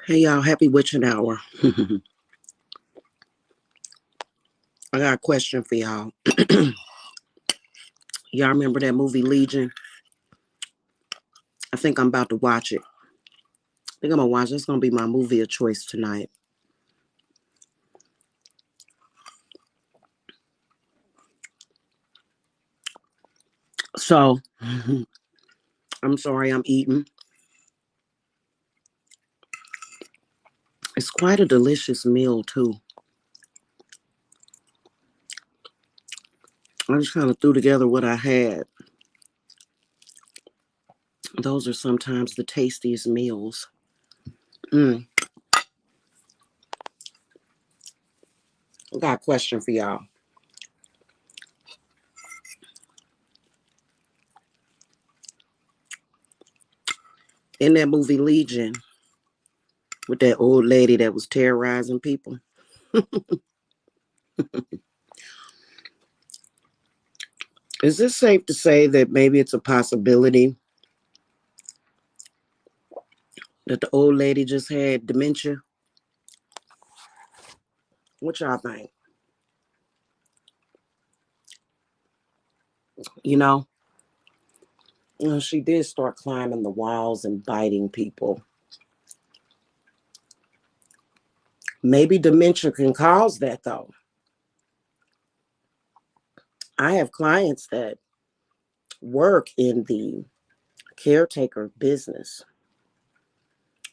Hey y'all, happy witching hour. I got a question for y'all. Y'all remember that movie Legion? I think I'm about to watch it. I think I'm gonna watch it. It's gonna be my movie of choice tonight. So I'm sorry I'm eating. It's quite a delicious meal too. I just kind of threw together what I had. Those are sometimes the tastiest meals. Mm. I got a question for y'all. In that movie Legion, with that old lady that was terrorizing people, is it safe to say that maybe it's a possibility that the old lady just had dementia? What y'all think? You know, she did start climbing the walls and biting people. Maybe dementia can cause that, though. I have clients that work in the caretaker business,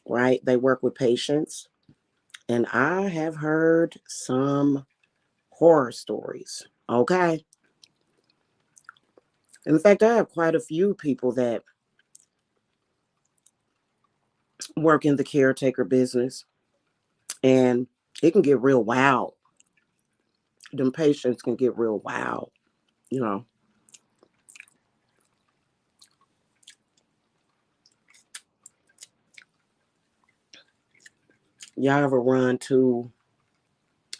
right? They work with patients, and I have heard some horror stories, okay? In fact, I have quite a few people that work in the caretaker business, and it can get real wild. Them patients can get real wild, you know. Y'all ever run to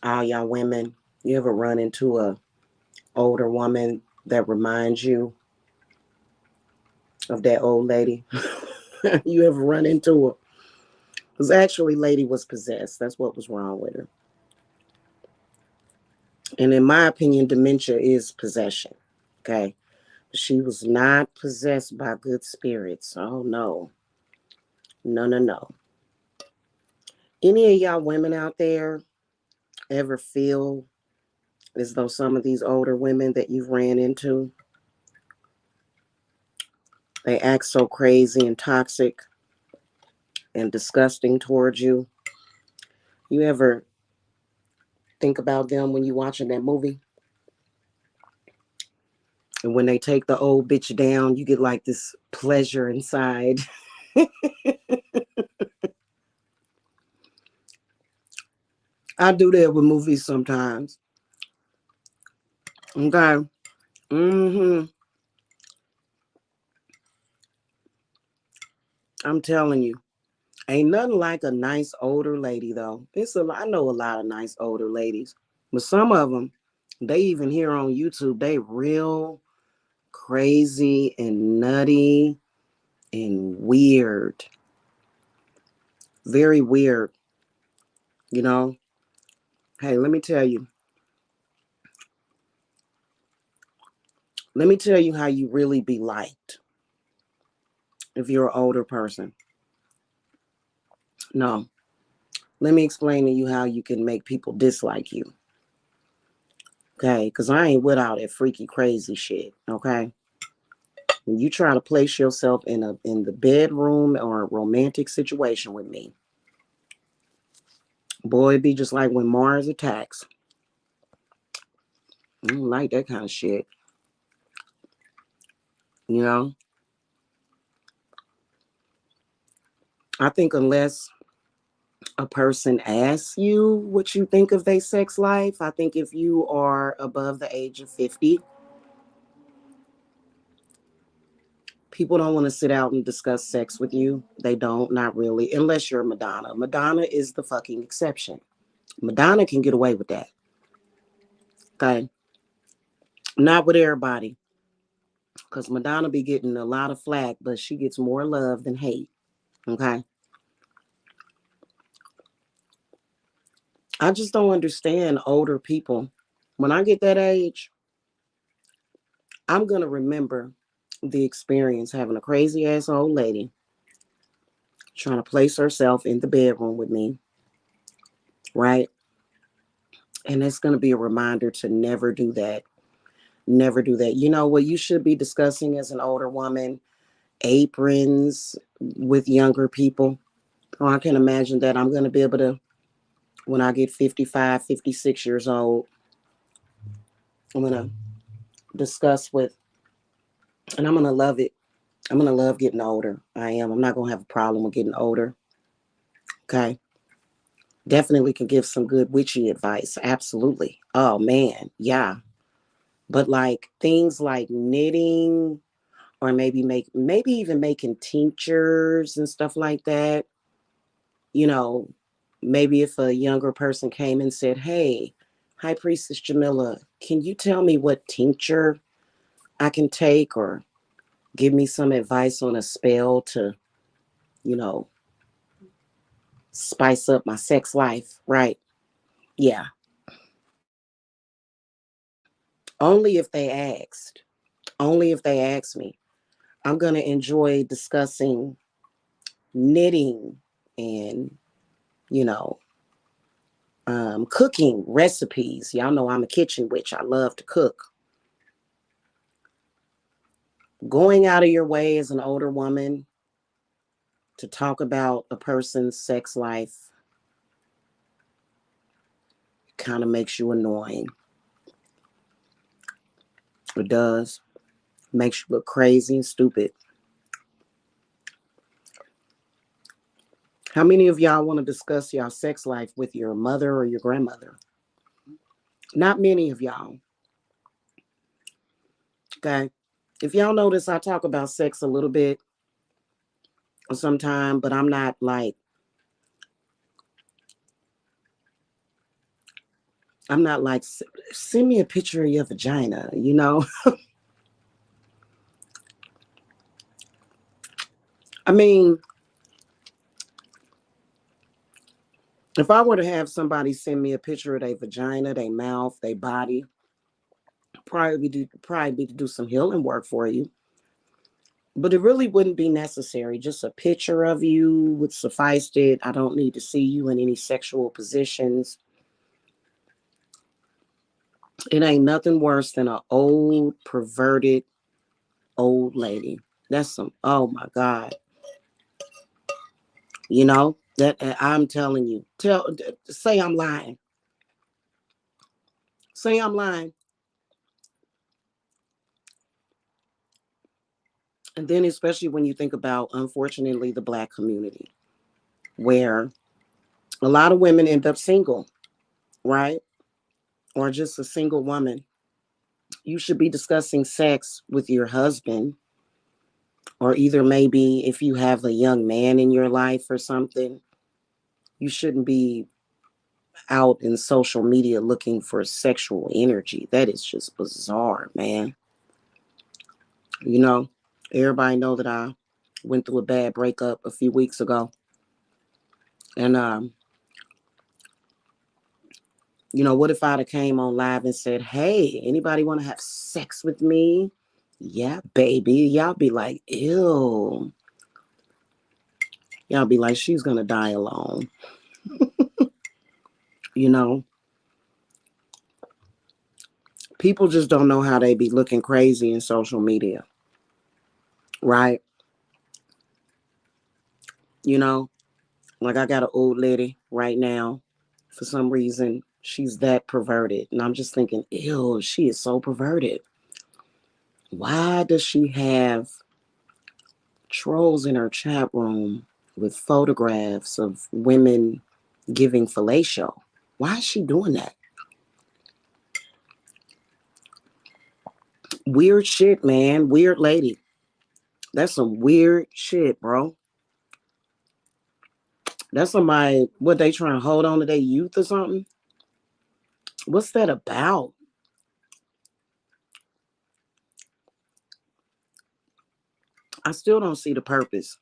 all y'all women? You ever run into a older woman that reminds you of that old lady? You ever run into her? Because actually, lady was possessed. That's what was wrong with her. And in my opinion, dementia is possession. Okay. She was not possessed by good spirits. Oh no. No, no, no. Any of y'all women out there ever feel as though some of these older women that you've ran into, they act so crazy and toxic and disgusting towards you? You ever think about them when you're watching that movie? And when they take the old bitch down, you get like this pleasure inside. I do that with movies sometimes. Okay. Mm-hmm. I'm telling you. Ain't nothing like a nice older lady though. I know a lot of nice older ladies. But some of them, they even here on YouTube, they real crazy and nutty and weird. Very weird, you know. Hey, let me tell you. Let me tell you how you really be liked if you're an older person. No, let me explain to you how you can make people dislike you. Okay, because I ain't with all that freaky crazy shit. Okay, when you try to place yourself in the bedroom or a romantic situation with me, boy, it'd be just like when Mars attacks. I don't like that kind of shit. You know, I think unless a person asks you what you think of their sex life, I think if you are above the age of 50, people don't want to sit out and discuss sex with you. They don't, not really, unless you're Madonna. Madonna is the fucking exception. Madonna can get away with that. Okay. Not with everybody. Because Madonna be getting a lot of flack, but she gets more love than hate. Okay. I just don't understand older people. When I get that age, I'm going to remember the experience having a crazy ass old lady trying to place herself in the bedroom with me, right? And it's going to be a reminder to never do that. Never do that. You know what you should be discussing as an older woman? Aprons with younger people. Oh, I can imagine that I'm going to be able to, when I get 55, 56 years old, I'm going to discuss with, and I'm going to love it. I'm going to love getting older. I am. I'm not going to have a problem with getting older. Okay. Definitely can give some good witchy advice. Absolutely. Oh, man. Yeah. But like things like knitting, or maybe even making tinctures and stuff like that. You know, maybe if a younger person came and said, "Hey, High Priestess Jamila, can you tell me what tincture I can take, or give me some advice on a spell to, you know, spice up my sex life?" Right? Yeah. Only if they asked. Only if they asked me. I'm going to enjoy discussing knitting and, you know, cooking recipes. Y'all know I'm a kitchen witch. I love to cook. Going out of your way as an older woman to talk about a person's sex life kind of makes you annoying. It does. Makes you look crazy and stupid. How many of y'all want to discuss y'all sex life with your mother or your grandmother? Not many of y'all. Okay. If y'all notice, I talk about sex a little bit sometime, but I'm not like, send me a picture of your vagina, you know? I mean, if I were to have somebody send me a picture of their vagina, their mouth, their body, probably be to do some healing work for you. But it really wouldn't be necessary. Just a picture of you would suffice it. I don't need to see you in any sexual positions. It ain't nothing worse than an old, perverted old lady. That's some, oh my God. You know, that I'm telling you. Say I'm lying. Say I'm lying. And then especially when you think about, unfortunately, the Black community, where a lot of women end up single, right? Or just a single woman. You should be discussing sex with your husband, or either maybe if you have a young man in your life or something, you shouldn't be out in social media looking for sexual energy. That is just bizarre, man. You know, everybody know that I went through a bad breakup a few weeks ago. And you know, what if I'd have came on live and said, "Hey, anybody want to have sex with me?" Yeah, baby. Y'all be like, "Ew." Y'all be like, "She's gonna die alone." You know, people just don't know how they be looking crazy in social media, right? You know, like I got an old lady right now. For some reason, she's that perverted. And I'm just thinking, ew, she is so perverted. Why does she have trolls in her chat room with photographs of women giving fellatio? Why is she doing that? Weird shit, man. Weird lady. That's some weird shit, bro. That's somebody, what, they trying to hold on to their youth or something? What's that about? I still don't see the purpose.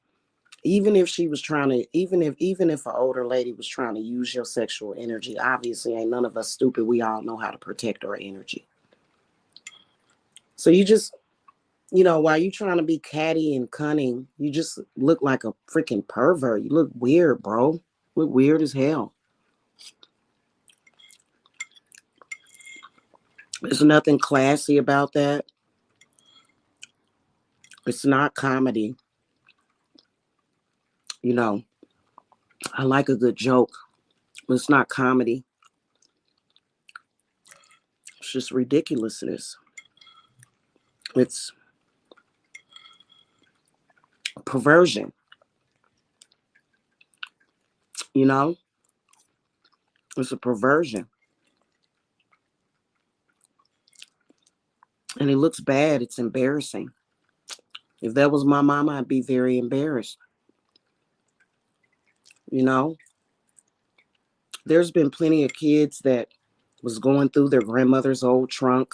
Even if she was trying to, even if an older lady was trying to use your sexual energy, obviously ain't none of us stupid. We all know how to protect our energy. So you just, while you trying to be catty and cunning, you just look like a freaking pervert. You look weird, bro. Look weird as hell. There's nothing classy about that. It's not comedy. You know, I like a good joke, but it's not comedy. It's just ridiculousness. It's perversion, you know? It's a perversion. And it looks bad. It's embarrassing. If that was my mama, I'd be very embarrassed. You know, there's been plenty of kids that was going through their grandmother's old trunk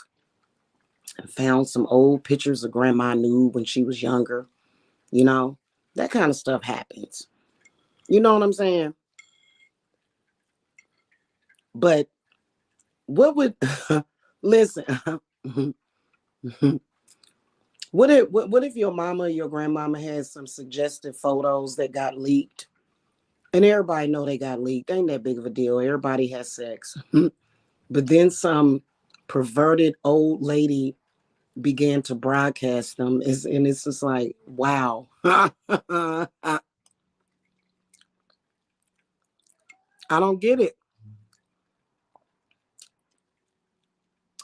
and found some old pictures of grandma knew when she was younger. You know, that kind of stuff happens. You know what I'm saying? But what would listen? what if your mama or your grandmama has some suggestive photos that got leaked, and everybody know they got leaked? Ain't that big of a deal. Everybody has sex. But then some perverted old lady began to broadcast them, and it's just like, wow. I don't get it.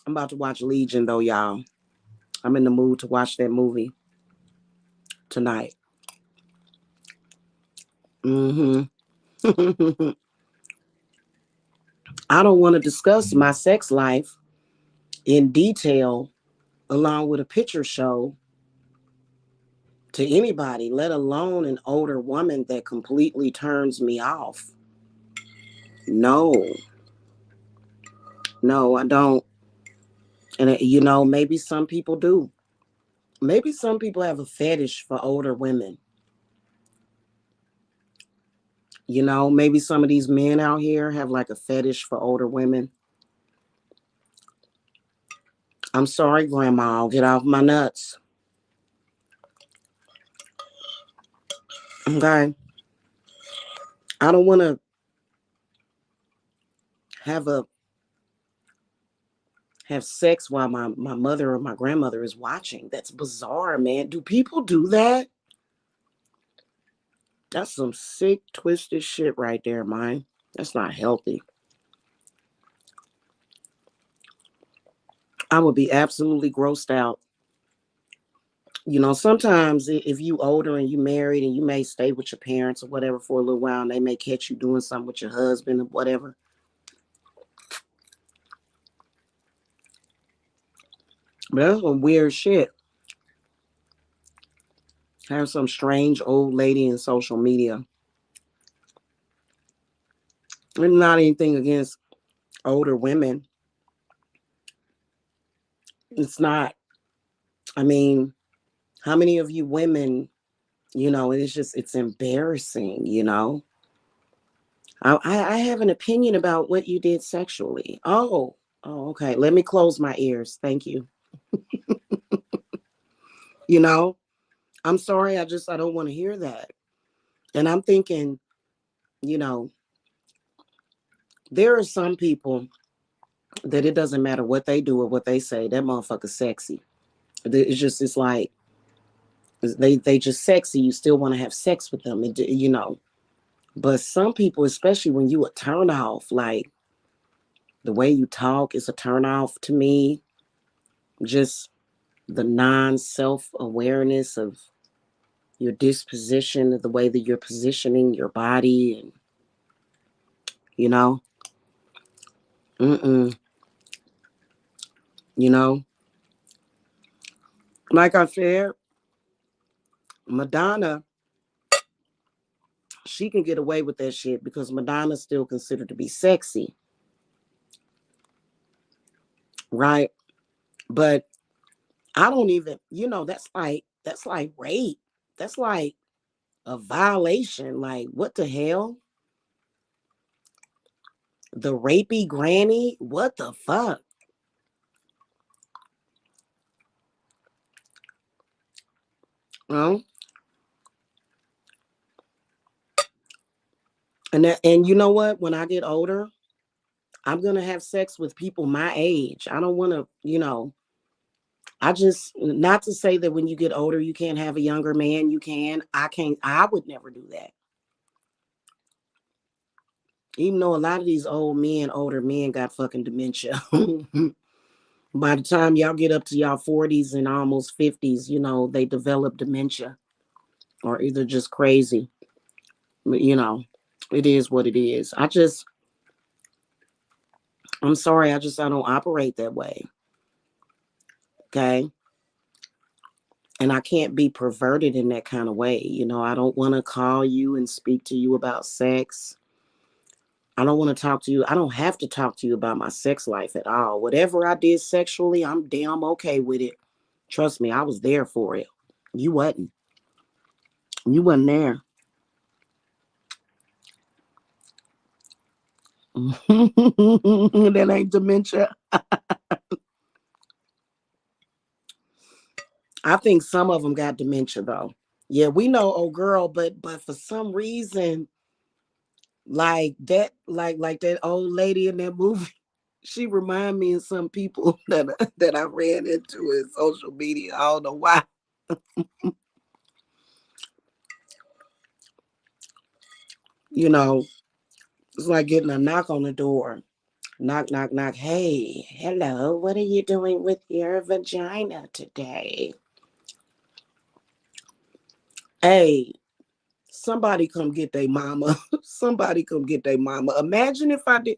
I'm about to watch Legion though, y'all. I'm in the mood to watch that movie tonight. Hmm. I don't want to discuss my sex life in detail along with a picture show to anybody, let alone an older woman that completely turns me off. No, no, I don't. And, maybe some people do. Maybe some people have a fetish for older women. Maybe some of these men out here have like a fetish for older women. I'm sorry, Grandma, I'll get off my nuts. Okay. I don't want to have a have sex while my mother or my grandmother is watching. That's bizarre, man. Do people do that? That's some sick, twisted shit right there, man. That's not healthy. I would be absolutely grossed out. Sometimes if you older and you married and you may stay with your parents or whatever for a little while, and they may catch you doing something with your husband or whatever. But that's some weird shit. Have some strange old lady in social media. And not anything against older women. It's not. I mean, how many of you women, it's embarrassing. I have an opinion about what you did sexually. Oh, okay. Let me close my ears. Thank you. You know, I'm sorry. I don't want to hear that. And I'm thinking, you know, there are some people that it doesn't matter what they do or what they say. That motherfucker's sexy. It's like, they just sexy. You still want to have sex with them. But some people, especially when you a turn off, like the way you talk is a turn off to me. Just the non-self awareness of your disposition, of the way that you're positioning your body, and you know, mm-mm, you know, like I said, Madonna, she can get away with that shit because Madonna's still considered to be sexy, right? But I don't even, that's like rape. That's like A violation. Like, what the hell? The rapey granny? What the fuck? Well, and you know what? When I get older, I'm gonna have sex with people my age. I don't wanna, I just not to say that when you get older you can't have a younger man. You can. I can't. I would never do that. Even though a lot of these older men got fucking dementia. By the time y'all get up to y'all 40s and almost 50s, they develop dementia or either just crazy. But, it is what it is. I'm sorry, I don't operate that way. Okay. And I can't be perverted in that kind of way. I don't want to call you and speak to you about sex. I don't want to talk to you. I don't have to talk to you about my sex life at all. Whatever I did sexually, I'm damn okay with it. Trust me, I was there for it. You wasn't. You wasn't there. That ain't dementia. I think some of them got dementia though. Yeah, we know, oh girl, but for some reason, like that, like that old lady in that movie, she remind me of some people that I ran into in social media. I don't know why. You know, it's like getting a knock on the door. Knock, knock, knock. Hey, hello. What are you doing with your vagina today? Hey, somebody come get their mama. Somebody come get their mama. Imagine if I did.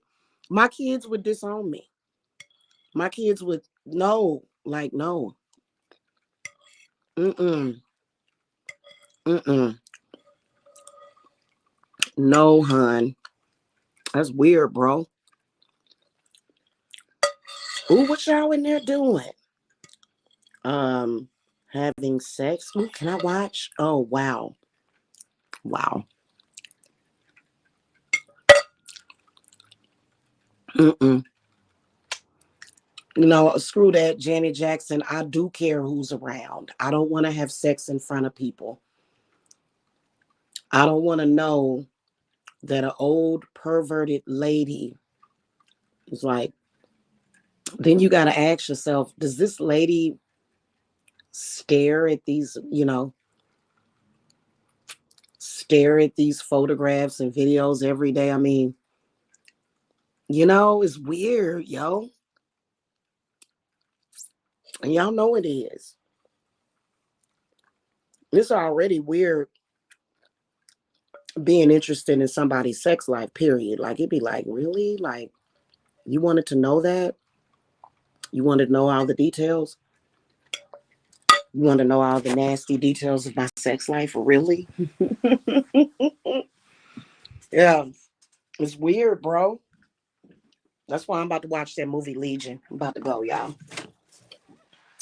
My kids would disown me. My kids would no, like no. Mm-mm. Mm-mm. No, hun. That's weird, bro. Ooh, what y'all in there doing? Um, Having sex. Ooh, can I watch? Oh, wow. Wow. Mm-mm. Screw that, Janet Jackson. I do care who's around. I don't want to have sex in front of people. I don't want to know that an old perverted lady is like, then you got to ask yourself, does this lady stare at these photographs and videos every day? I mean, it's weird, yo. And y'all know it is. It's already weird being interested in somebody's sex life, period. Like, it'd be like, really? Like, you wanted to know that? You wanted to know all the details? You want to know all the nasty details of my sex life? Really? Yeah. It's weird, bro. That's why I'm about to watch that movie Legion. I'm about to go, y'all.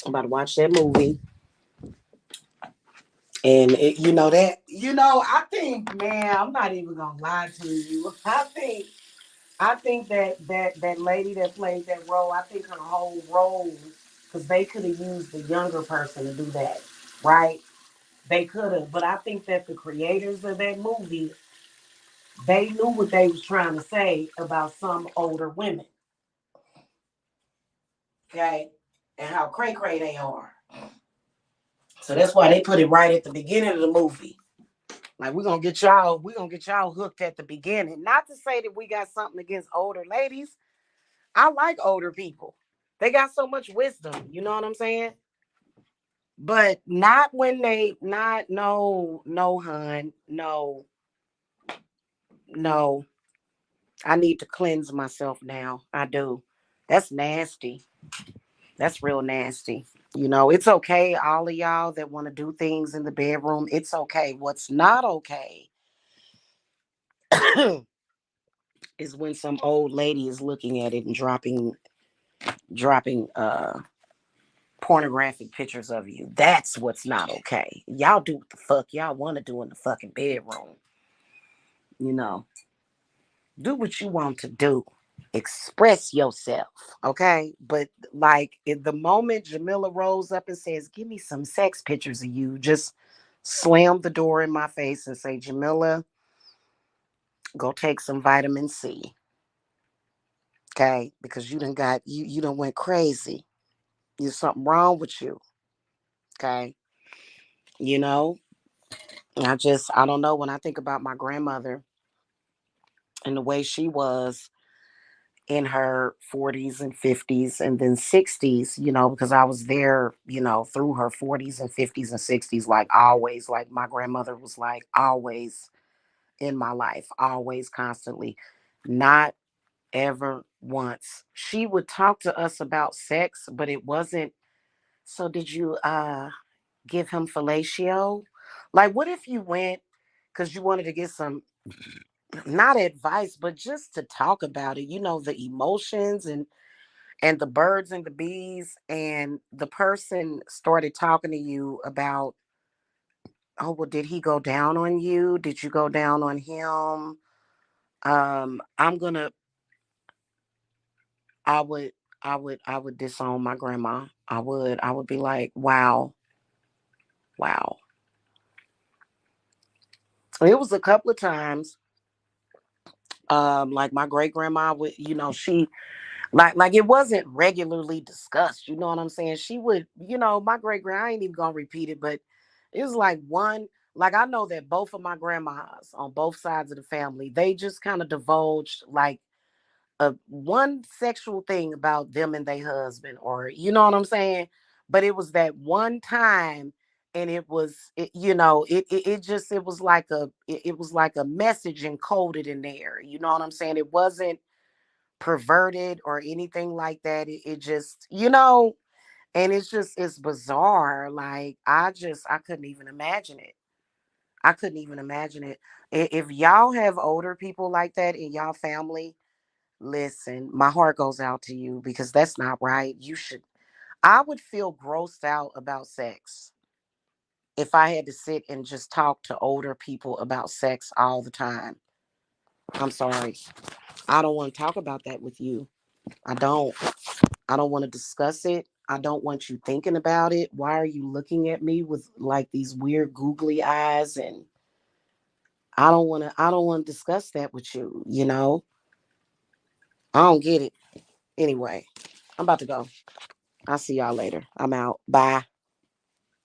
I'm about to watch that movie. And I think, man, I'm not even gonna lie to you. I think that lady that played that role, I think her whole role, because they could have used the younger person to do that, right? They could have, but I think that the creators of that movie, they knew what they was trying to say about some older women, okay, and how cray cray they are. So that's why they put it right at the beginning of the movie. Like, we're gonna get y'all hooked at the beginning. Not to say that we got something against older ladies. I like older people. They got so much wisdom, you know what I'm saying? But not when they not no, hun. No, no. I need to cleanse myself now. I do. That's nasty. That's real nasty. It's okay, all of y'all that want to do things in the bedroom. It's okay. What's not okay is when some old lady is looking at it and dropping pornographic pictures of you. That's what's not okay. Y'all do what the fuck y'all want to do in the fucking bedroom. You know, do what you want to do. Express yourself, okay? But like, in the moment Jamila rolls up and says, "Give me some sex pictures of you," just slam the door in my face and say, "Jamila, go take some vitamin C, okay? Because you done got you done went crazy. There's something wrong with you, okay?" You know, I don't know, when I think about my grandmother and the way she was in her 40s and 50s and then 60s, because I was there, through her 40s and 50s and 60s, like always. Like, my grandmother was like always in my life, always, constantly, not ever once. She would talk to us about sex, but it wasn't, "So did you give him fellatio?" Like, what if you went because you wanted to get some, not advice, but just to talk about it, the emotions and the birds and the bees, and the person started talking to you about, "Oh, well, did he go down on you? Did you go down on him?" I'm gonna I would disown my grandma. I would be like, wow, wow. It was a couple of times, like my great grandma would, she, like it wasn't regularly discussed, you know what I'm saying? She would, my great grand, I ain't even gonna repeat it, but it was like one, like, I know that both of my grandmas on both sides of the family, they just kind of divulged like a one sexual thing about them and their husband, or you know what I'm saying? But it was that one time, and it was, it was like it was like a message encoded in there. You know what I'm saying? It wasn't perverted or anything like that. It just, and it's bizarre. Like, I couldn't even imagine it. I couldn't even imagine it. If y'all have older people like that in y'all family, listen, my heart goes out to you, because that's not right. I would feel grossed out about sex if I had to sit and just talk to older people about sex all the time. I'm sorry. I don't want to talk about that with you. I don't. I don't want to discuss it. I don't want you thinking about it. Why are you looking at me with like these weird googly eyes? And I don't want to discuss that with you, I don't get it. Anyway, I'm about to go. I'll see y'all later. I'm out. Bye.